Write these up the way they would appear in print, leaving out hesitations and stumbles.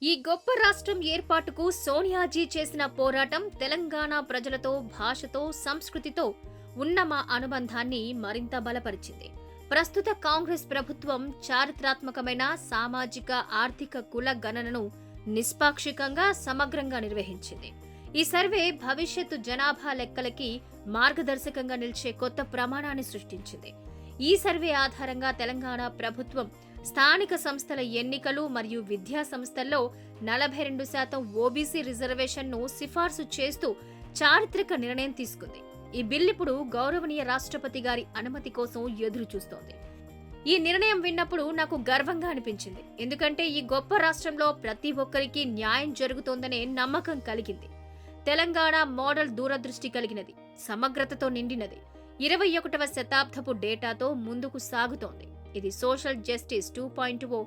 ఈ గొప్ప రాష్ట్రం ఏర్పాటుకు సోనియాజీ చేసిన పోరాటం తెలంగాణ ప్రజలతో, భాషతో, సంస్కృతితో ఉన్న మా అనుబంధాన్ని మరింత బలపరిచింది. ప్రస్తుత కాంగ్రెస్ ప్రభుత్వం చారిత్రాత్మకమైన సామాజిక, ఆర్థిక కుల గణనను నిష్పాక్షికంగా, సమగ్రంగా నిర్వహించింది. ఈ సర్వే భవిష్యత్తు జనాభా లెక్కలకి మార్గదర్శకంగా నిలిచే కొత్త ప్రమాణాన్ని సృష్టించింది. ఈ సర్వే ఆధారంగా తెలంగాణ ప్రభుత్వం స్థానిక సంస్థల ఎన్నికలు మరియు విద్యా సంస్థల్లో 42% ఓబీసీ రిజర్వేషన్ను సిఫార్సు చేస్తూ చారిత్రక నిర్ణయం తీసుకుంది. ఈ బిల్ ఇప్పుడు గౌరవనీయ రాష్ట్రపతి గారి అనుమతి కోసం ఎదురు చూస్తోంది. ఈ నిర్ణయం విన్నప్పుడు నాకు గర్వంగా అనిపించింది. ఎందుకంటే ఈ గొప్ప రాష్ట్రంలో ప్రతి ఒక్కరికి న్యాయం జరుగుతోందనే నమ్మకం కలిగింది. తెలంగాణ మోడల్ దూరదృష్టి కలిగినది, సమగ్రతతో నిండినది, 21వ శతాబ్దపు డేటాతో ముందుకు సాగుతోంది. ఇది సోషల్ జస్టిస్ 2.0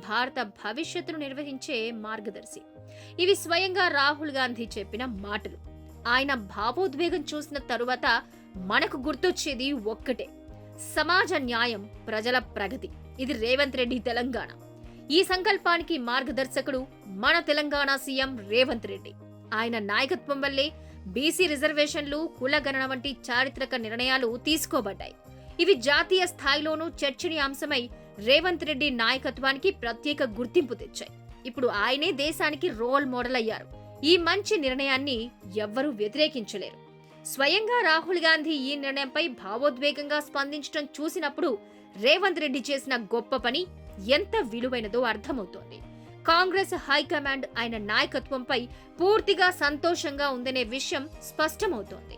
భారత భవిష్యత్తును నిర్వహించే మార్గదర్శి. ఇవి స్వయంగా రాహుల్ గాంధీ చెప్పిన మాటలు. ఆయన భావోద్వేగం చూసిన తరువాత మనకు గుర్తొచ్చేది ఒక్కటే: సమాజ న్యాయం, ప్రజల ప్రగతి. ఇది రేవంత్ రెడ్డి తెలంగాణ. ఈ సంకల్పానికి మార్గదర్శకుడు మన తెలంగాణ సీఎం రేవంత్ రెడ్డి. ఆయన నాయకత్వం వల్లే బీసీ రిజర్వేషన్లు, కులగణన వంటి చారిత్రక నిర్ణయాలు తీసుకోబడ్డాయి. ఇవి జాతీయ స్థాయిలోనూ చర్చనీయాంశమై రేవంత్ రెడ్డి నాయకత్వానికి ప్రత్యేక గుర్తింపు తెచ్చాయి. ఇప్పుడు ఆయనే దేశానికి రోల్ మోడల్ అయ్యారు. ఈ మంచి నిర్ణయాన్ని ఎవ్వరూ వ్యతిరేకించలేరు. స్వయంగా రాహుల్ గాంధీ ఈ నిర్ణయంపై భావోద్వేగంగా స్పందించడం చూసినప్పుడు రేవంత్ రెడ్డి చేసిన గొప్ప పని ఎంత విలువైనదో అర్థమవుతోంది. కాంగ్రెస్ హైకమాండ్ ఆయన నాయకత్వంపై పూర్తిగా సంతోషంగా ఉందనే విషయం స్పష్టమవుతోంది.